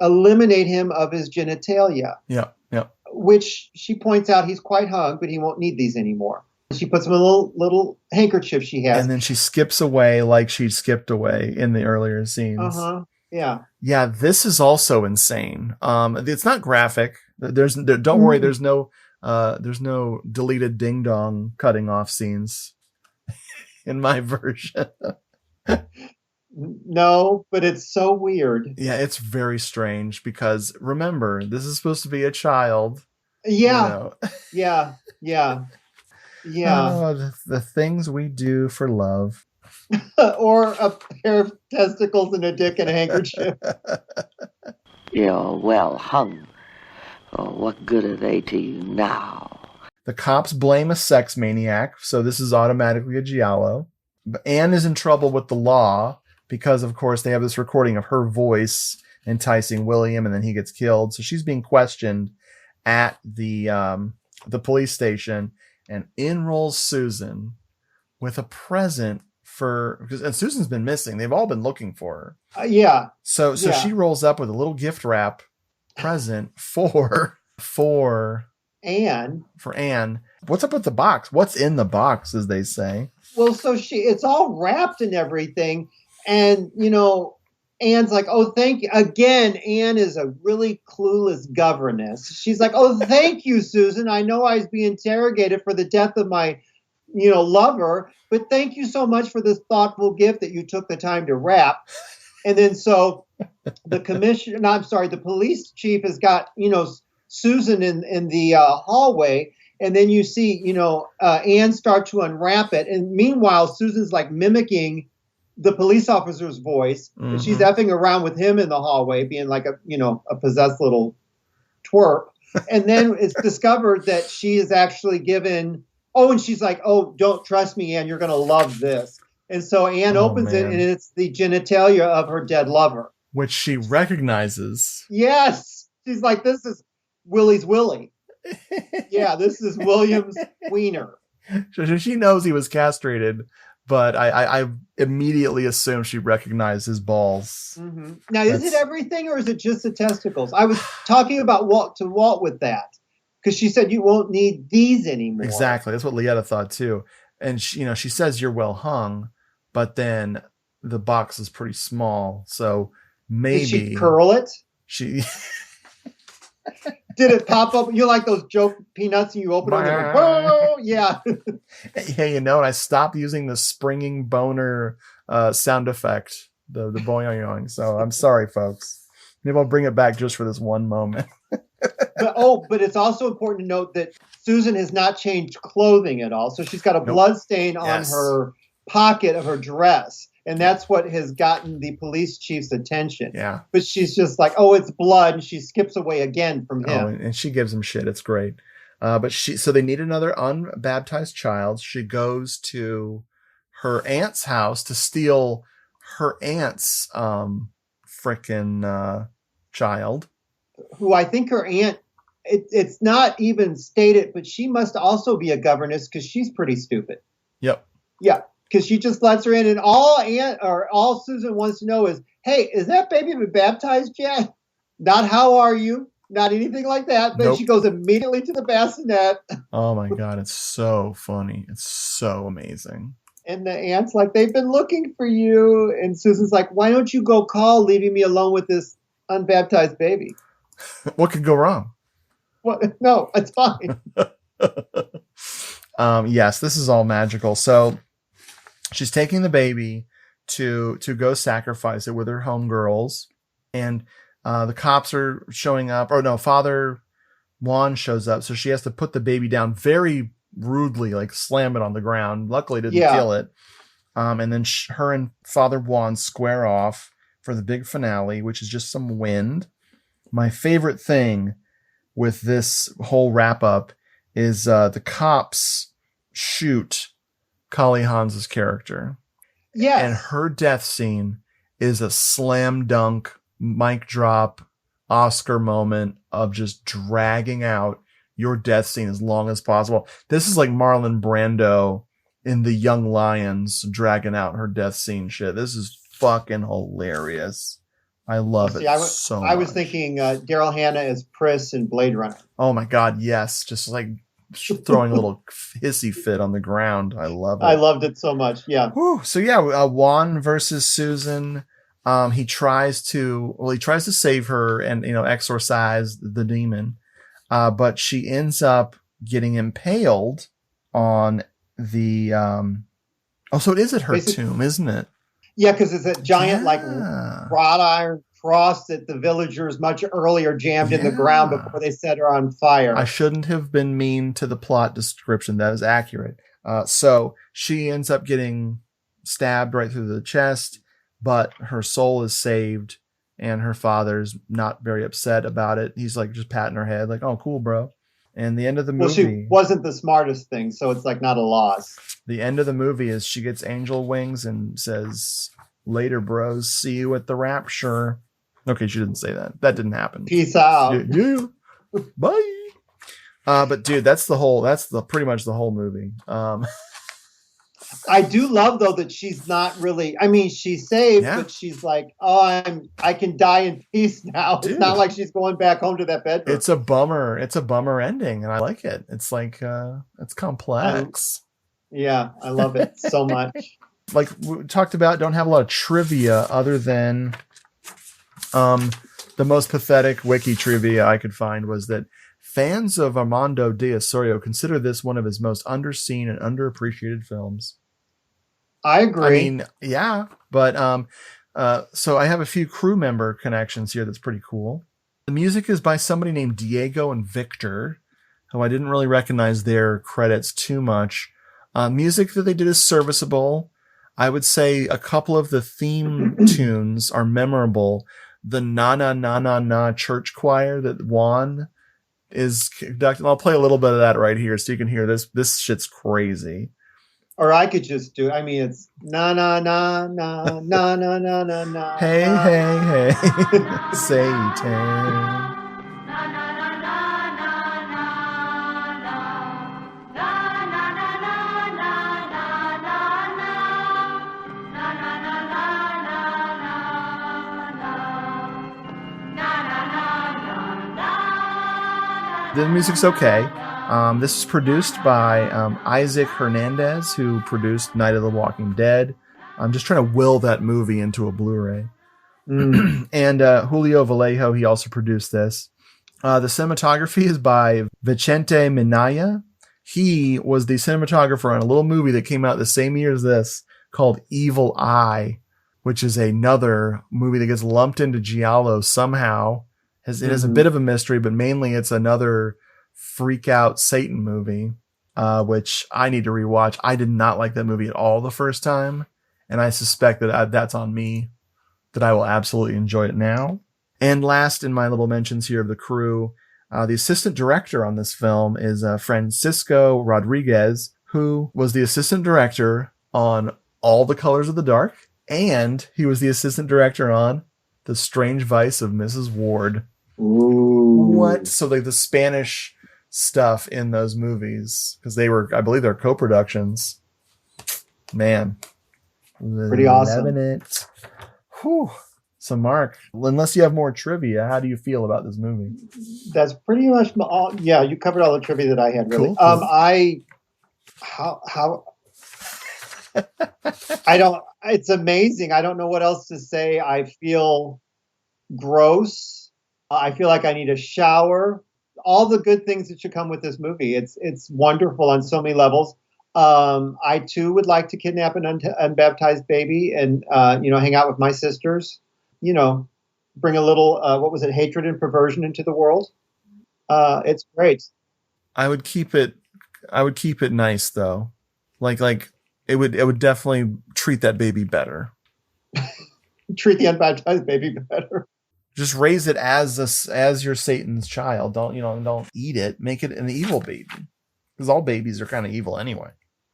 eliminate him of his genitalia. Yeah, yeah. Which she points out he's quite hung, but he won't need these anymore. She puts him in a little handkerchief she has. And then she skips away like she skipped away in the earlier scenes. Uh-huh. Yeah. Yeah, this is also insane. It's not graphic. Don't worry, there's no deleted ding dong cutting off scenes in my version. No, but it's so weird. Yeah, it's very strange because remember, this is supposed to be a child. Yeah. You know? Yeah. Oh, the things we do for love. Or a pair of testicles and a dick and a handkerchief. You're well hung. Oh, what good are they to you now? The cops blame a sex maniac, so this is automatically a giallo. But Anne is in trouble with the law because, of course, they have this recording of her voice enticing William, and then he gets killed. So she's being questioned at the police station. And in rolls Susan with a present and Susan's been missing. They've all been looking for her. Yeah. So she rolls up with a little gift wrap present for Anne. For Anne. What's up with the box? What's in the box, as they say? Well, so it's all wrapped and everything. And, Anne's like, oh, thank you. Again, Anne is a really clueless governess. She's like, oh, thank you, Susan. I know I was being interrogated for the death of my love her, but thank you so much for this thoughtful gift that you took the time to wrap. And then so the police chief has got, Susan in the hallway. And then you see, Anne start to unwrap it. And meanwhile, Susan's like mimicking the police officer's voice. Mm-hmm. And she's effing around with him in the hallway, being like a possessed little twerp. And then it's discovered that she is actually given, and she's like, oh, don't trust me, Anne, you're going to love this. And so Anne opens it, and it's the genitalia of her dead lover. Which she recognizes. Yes. She's like, this is Willie's Willie. Yeah, this is William's wiener. So she knows he was castrated, but I immediately assume she recognized his balls. Mm-hmm. Now, is it everything or is it just the testicles? I was talking about Walt with that because she said you won't need these anymore. Exactly. That's what Leetta thought too. And she says you're well hung, but then the box is pretty small. So maybe. Did she curl it? Did it pop up? You like those joke peanuts and you open them and whoa, yeah. Hey, and I stopped using the springing boner sound effect, the boing. So I'm sorry, folks. Maybe I'll bring it back just for this one moment. But it's also important to note that Susan has not changed clothing at all. So she's got a blood stain on her pocket of her dress. And that's what has gotten the police chief's attention. Yeah. But she's just like, oh, it's blood. And she skips away again from him. Oh, and she gives him shit. It's great. So they need another unbaptized child. She goes to her aunt's house to steal her aunt's frickin' child. Who I think her aunt, it's not even stated, but she must also be a governess because she's pretty stupid. Yep. Yeah. Because she just lets her in, and all Susan wants to know is, hey, is that baby been baptized yet? Not how are you? Not anything like that. But She goes immediately to the bassinet. Oh my God, it's so funny. It's so amazing. And the aunt's like, they've been looking for you. And Susan's like, why don't you go call, leaving me alone with this unbaptized baby? What could go wrong? What? No, it's fine. Yes, this is all magical. So she's taking the baby to go sacrifice it with her homegirls, and the cops are showing up. Or no, Father Juan shows up, so she has to put the baby down very rudely, like slam it on the ground. Luckily, didn't kill it. And then her and Father Juan square off for the big finale, which is just some wind. My favorite thing with this whole wrap up is the cops shoot Kali Hans's character. Yes. And her death scene is a slam dunk, mic drop, Oscar moment of just dragging out your death scene as long as possible. This is like Marlon Brando in The Young Lions dragging out her death scene shit. This is fucking hilarious. I love it so much. I was thinking Daryl Hannah as Pris in Blade Runner. Oh my God, yes. Just like throwing a little hissy fit on the ground. I love it. I loved it so much. Yeah. Whew. So yeah, Juan versus Susan. He tries to save her and exorcise the demon, but she ends up getting impaled on the. So it is at her tomb, isn't it? Yeah, because it's a giant wrought iron cross that the villagers much earlier jammed in the ground before they set her on fire. I shouldn't have been mean to the plot description. That is accurate. So she ends up getting stabbed right through the chest, but her soul is saved, and her father's not very upset about it. He's like just patting her head, like, "Oh, cool, bro." And the end of the movie. Well, she wasn't the smartest thing, so it's like not a loss. The end of the movie is she gets angel wings and says, "Later, bros. See you at the rapture." Okay, she didn't say that. That didn't happen. Peace out. Yeah. Bye. But dude, that's pretty much the whole movie. I do love though that she's not really. I mean, she's saved, but she's like, "Oh, I can die in peace now." Dude. It's not like she's going back home to that bedroom. It's a bummer. It's a bummer ending, and I like it. It's like it's complex. Yeah, I love it so much. Like we talked about, don't have a lot of trivia other than the most pathetic wiki trivia I could find was that fans of Amando de Ossorio consider this one of his most underseen and underappreciated films. I agree. I mean, yeah, but so I have a few crew member connections here that's pretty cool. The music is by somebody named Diego and Victor, who I didn't really recognize their credits too much. Music that they did is serviceable. I would say a couple of the theme tunes are memorable. The Na Na Na Na Na church choir that Juan is conducting. I'll play a little bit of that right here so you can hear this. This shit's crazy. Or I could just do, I mean, it's na na na na na na na na na. Hey, hey, hey, Satan. The music's okay. This is produced by Isaac Hernandez, who produced Night of the Walking Dead. I'm just trying to will that movie into a Blu-ray. And Julio Vallejo, he also produced this. The cinematography is by Vicente Minaya. He was the cinematographer on a little movie that came out the same year as this called Evil Eye, which is another movie that gets lumped into Giallo somehow. It is a bit of a mystery, but mainly it's another freak out Satan movie, which I need to rewatch. I did not like that movie at all the first time, and I suspect that that's on me, that I will absolutely enjoy it now. And last in my little mentions here of the crew, the assistant director on this film is Francisco Rodriguez, who was the assistant director on All the Colors of the Dark, and he was the assistant director on The Strange Vice of Mrs. Ward. Ooh. What? So like the Spanish stuff in those movies, because they were, I believe they're co-productions. Man. Pretty awesome. It. Whew. So Mark, unless you have more trivia, how do you feel about this movie? That's pretty much all. Yeah, you covered all the trivia that I had, really. Cool. It's amazing. I don't know what else to say. I feel gross. I feel like I need a shower. All the good things that should come with this movie. It's wonderful on so many levels. I too would like to kidnap an unbaptized baby and hang out with my sisters. Bring a little hatred and perversion into the world. It's great. I would keep it nice though. Like it would definitely treat that baby better. Treat the unbaptized baby better. Just raise it as your Satan's child. Don't eat it. Make it an evil baby. Because all babies are kind of evil anyway.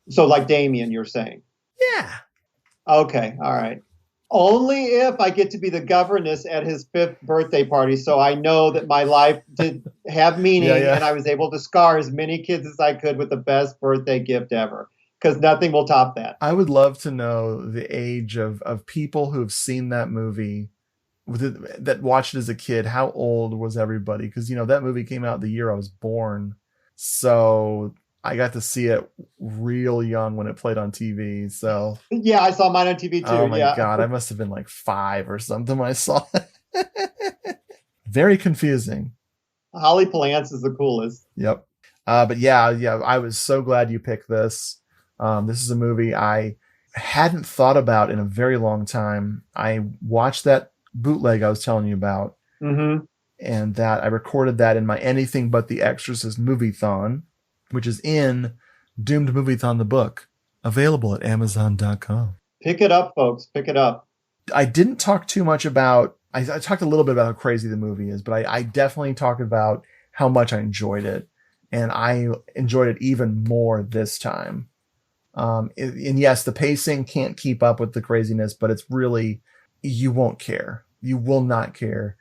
So like Damien, you're saying? Yeah. Okay. All right. Only if I get to be the governess at his 5th birthday party, so I know that my life did have meaning and I was able to scar as many kids as I could with the best birthday gift ever. Because nothing will top that. I would love to know the age of people who've seen that movie, that watched it as a kid. How old was everybody? Because that movie came out the year I was born, so I got to see it real young when it played on TV. So yeah, I saw mine on TV too. Oh my God, I must have been like 5 or something when I saw it. Very confusing. Holly Palance is the coolest. Yep. But yeah, I was so glad you picked this. This is a movie I hadn't thought about in a very long time. I watched that bootleg I was telling you about, and that I recorded that in my Anything But the Exorcist Movie-thon, which is in Doomed Movie-thon the book, available at Amazon.com. Pick it up, folks. Pick it up. I didn't talk too much about. I talked a little bit about how crazy the movie is, but I definitely talked about how much I enjoyed it, and I enjoyed it even more this time. And yes, the pacing can't keep up with the craziness, but it's really, you won't care. You will not care.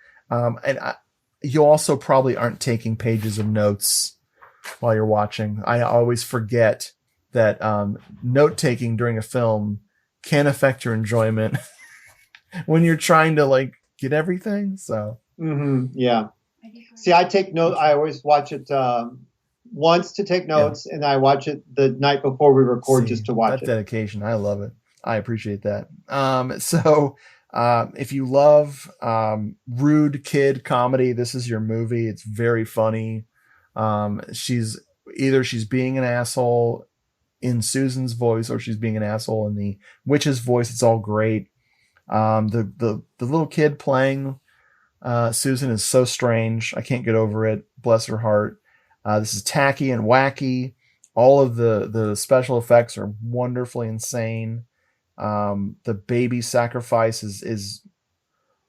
You also probably aren't taking pages of notes while you're watching. I always forget that note taking during a film can affect your enjoyment when you're trying to get everything. So yeah. See, I take note. I always watch it once to take notes, and I watch it the night before we record just to watch it. That's dedication. I love it. I appreciate that. So if you love rude kid comedy, this is your movie. It's very funny. She's being an asshole in Susan's voice, or she's being an asshole in the witch's voice. It's all great. The little kid playing Susan is so strange. I can't get over it. Bless her heart. This is tacky and wacky. All of the special effects are wonderfully insane. The baby sacrifice is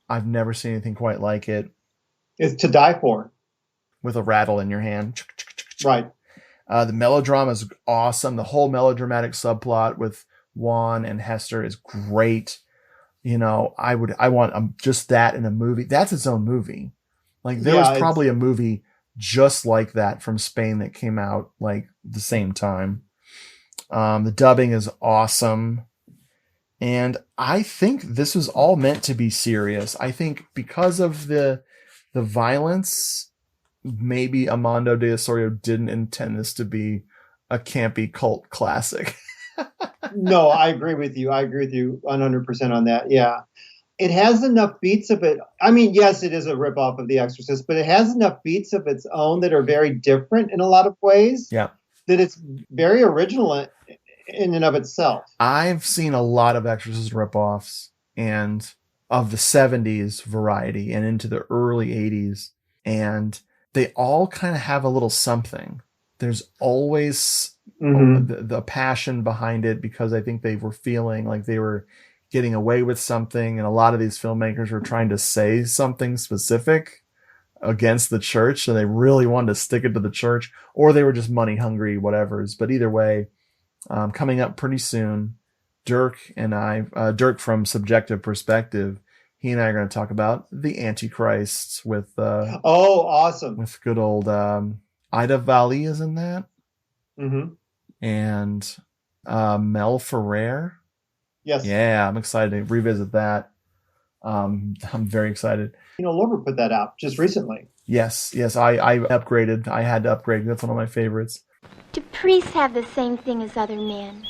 I've never seen anything quite like it. It's to die for. With a rattle in your hand. Right. The melodrama is awesome. The whole melodramatic subplot with Juan and Hester is great. You know, I want just that in a movie. That's its own movie. Like there was probably a movie just like that from Spain that came out like the same time. The dubbing is awesome. And I think this was all meant to be serious. I think because of the violence, maybe Amando de Ossorio didn't intend this to be a campy cult classic. No, I agree with you. 100% on that. Yeah. It has enough beats of it. I mean, yes, it is a ripoff of The Exorcist, but it has enough beats of its own that are very different in a lot of ways. Yeah. That it's very original in and of itself. I've seen a lot of Exorcist ripoffs, and of the 70s variety and into the early 80s, and they all kind of have a little something. There's always the passion behind it, because I think they were feeling like they were getting away with something, and a lot of these filmmakers were trying to say something specific against the church, and they really wanted to stick it to the church, or they were just money hungry, whatever's. But either way, coming up pretty soon, Dirk from Subjective Perspective, he and I are going to talk about The Antichrist with awesome, with good old Ida Vallee is in that, and Mel Ferrer. Yes. Yeah, I'm excited to revisit that. I'm very excited. Lover put that out just recently. Yes, I upgraded. I had to upgrade. That's one of my favorites. Do priests have the same thing as other men?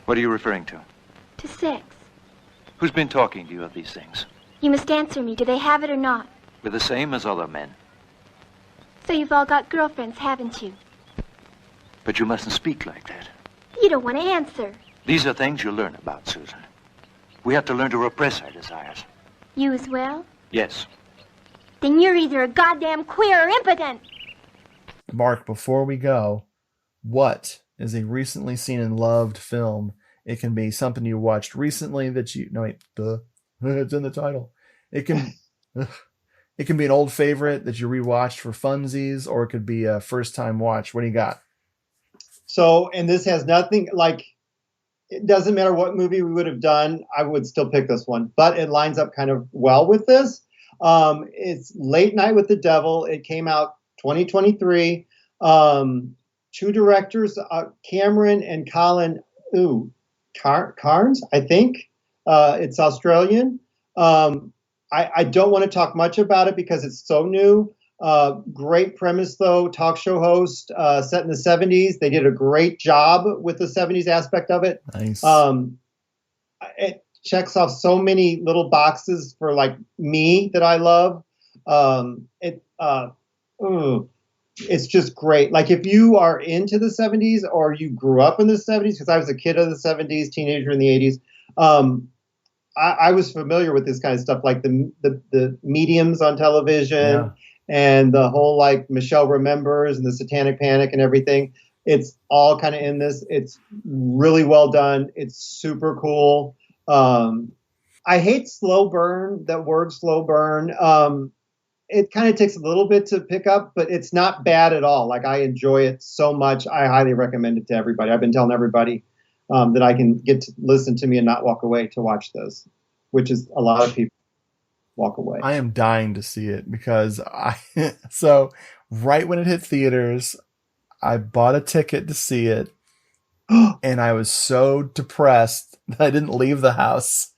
What are you referring to? To sex. Who's been talking to you of these things? You must answer me. Do they have it or not? We're the same as other men. So you've all got girlfriends, haven't you? But you mustn't speak like that. You don't want to answer. These are things you learn about, Susan. We have to learn to repress our desires. You as well? Yes. Then you're either a goddamn queer or impotent. Mark, before we go, what is a recently seen and loved film? It can be something you watched recently that you... No, wait. It's in the title. It can... It can be an old favorite that you rewatched for funsies, or it could be a first-time watch. What do you got? So, and this has nothing, like, it doesn't matter what movie we would have done, I would still pick this one. But it lines up kind of well with this. It's Late Night with the Devil. It came out 2023. Two directors, Cameron and Colin Carnes, I think. It's Australian. I don't want to talk much about it because it's so new. Great premise, though. Talk show host, set in the 70s. They did a great job with the 70s aspect of it. Nice. It checks off so many little boxes for like me that I love. It's just great. Like if you are into the 70s or you grew up in the 70s, because I was a kid of the 70s, teenager in the 80s. I was familiar with this kind of stuff, like the mediums on television and the whole like Michelle Remembers and the Satanic Panic and everything. It's all kind of in this. It's really well done. It's super cool. I hate slow burn, that word slow burn. It kind of takes a little bit to pick up, but it's not bad at all. Like I enjoy it so much. I highly recommend it to everybody. I've been telling everybody that I can get to listen to me and not walk away to watch this, which is a lot of people walk away. I am dying to see it because so right when it hit theaters, I bought a ticket to see it and I was so depressed that I didn't leave the house.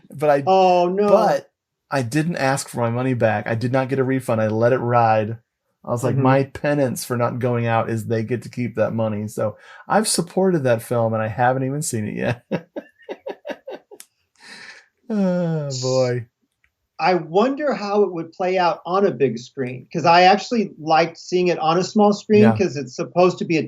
But I didn't ask for my money back. I did not get a refund. I let it ride. I was like, my penance for not going out is they get to keep that money. So I've supported that film and I haven't even seen it yet. Oh, boy. I wonder how it would play out on a big screen, because I actually liked seeing it on a small screen because it's supposed to be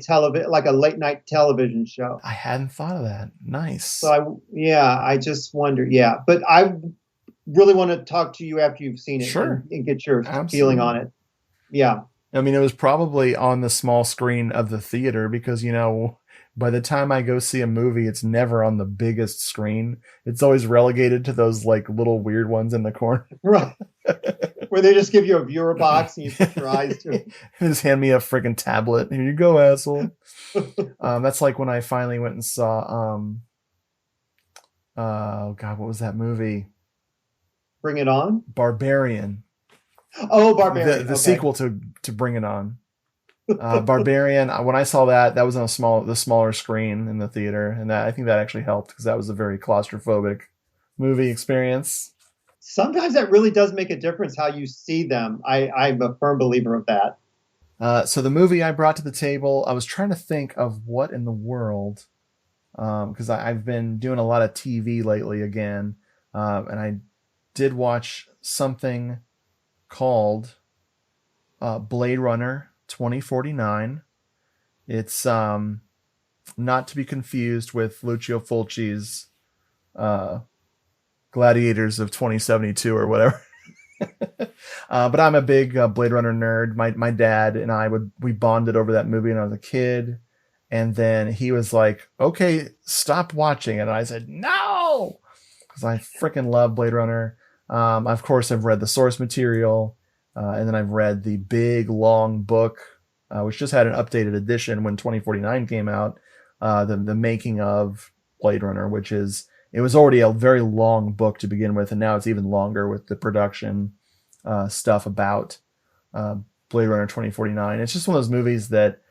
like a late night television show. I hadn't thought of that. Nice. So I just wonder. Yeah, but I really want to talk to you after you've seen it and get your feeling on it. Yeah. I mean, it was probably on the small screen of the theater because, you know, by the time I go see a movie, it's never on the biggest screen. It's always relegated to those like little weird ones in the corner. Right. Where they just give you a viewer box and you put your eyes to it. Just hand me a freaking tablet. Here you go, asshole. That's like when I finally went and saw, oh God, what was that movie? Bring It On? Barbarian. Oh, Barbarian. The sequel to Bring It On. Barbarian. When I saw that was on the smaller screen in the theater, and I think that actually helped because that was a very claustrophobic movie experience. Sometimes that really does make a difference how you see them. I'm a firm believer of that. So the movie I brought to the table, I was trying to think of what in the world, because I've been doing a lot of TV lately again, and I did watch something called Blade Runner 2049. It's not to be confused with Lucio Fulci's Gladiators of 2072 or whatever. But I'm a big Blade Runner nerd. My dad and we bonded over that movie when I was a kid, and then he was like, "Okay, stop watching it," and I said, "No," because I freaking love Blade Runner. Of course, I've read the source material. And then I've read the big, long book, which just had an updated edition when 2049 came out, the making of Blade Runner, it was already a very long book to begin with, and now it's even longer with the production stuff about Blade Runner 2049. It's just one of those movies that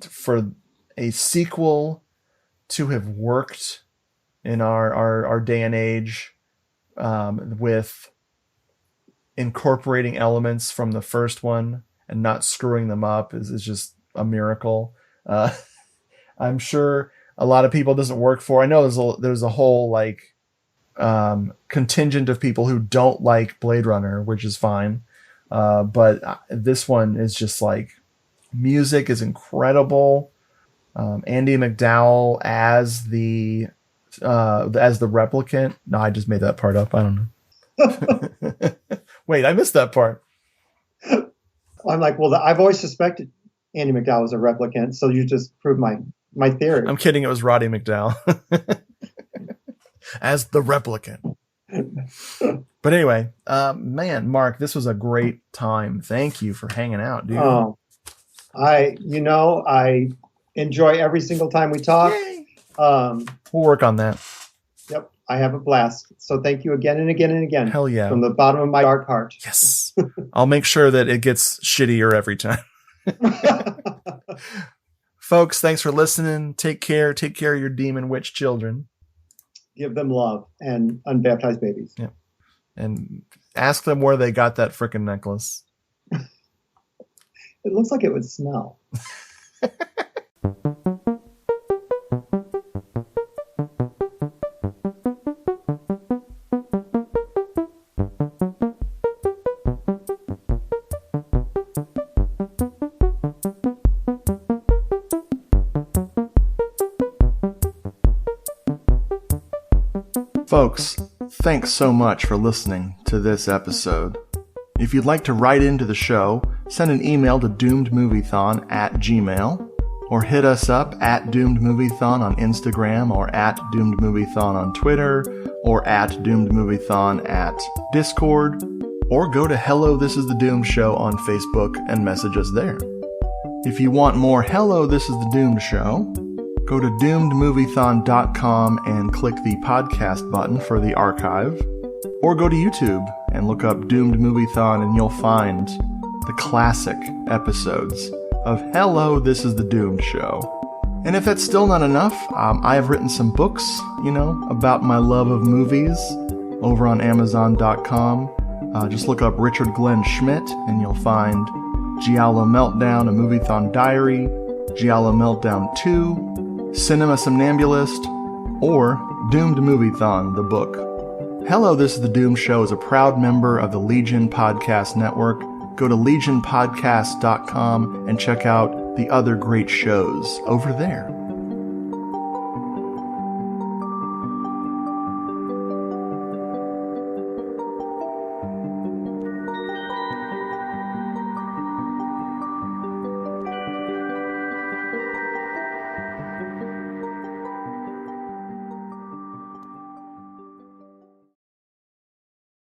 for a sequel to have worked in our day and age with incorporating elements from the first one and not screwing them up is just a miracle. I'm sure a lot of people it doesn't work for. I know there's a whole like contingent of people who don't like Blade Runner, which is fine. But this one is just like, music is incredible. Andy McDowell as the replicant. No, I just made that part up. I don't know. Wait, I missed that part. I'm like, well, I've always suspected Andy McDowell was a replicant, so you just proved my theory. I'm kidding. It was Roddy McDowell as the replicant. But anyway, man, Mark, this was a great time. Thank you for hanging out, dude. Oh, I enjoy every single time we talk. We'll work on that. Yep, I have a blast. So thank you again and again and again. Hell yeah. From the bottom of my dark heart. Yes. I'll make sure that it gets shittier every time. Folks, thanks for listening. Take care. Take care of your demon witch children. Give them love and unbaptized babies. Yeah. And ask them where they got that frickin' necklace. It looks like it would smell. Folks, thanks so much for listening to this episode. If you'd like to write into the show, send an email to doomedmoviethon@gmail.com or hit us up at doomedmoviethon on Instagram or at doomedmoviethon on Twitter or at doomedmoviethon at Discord, or go to Hello This Is the Doomed Show on Facebook and message us there. If you want more Hello This Is the Doomed Show, go to doomedmoviethon.com and click the podcast button for the archive, or go to YouTube and look up Doomed Moviethon and you'll find the classic episodes of Hello, This Is the Doomed Show. And if that's still not enough, I have written some books, about my love of movies over on Amazon.com. Just look up Richard Glenn Schmidt and you'll find Giallo Meltdown, a Moviethon Diary, Giallo Meltdown 2, Cinema Somnambulist, or Doomed Moviethon, the book. Hello, This is the Doom Show is a proud member of the Legion Podcast Network. Go to legionpodcast.com and check out the other great shows over there.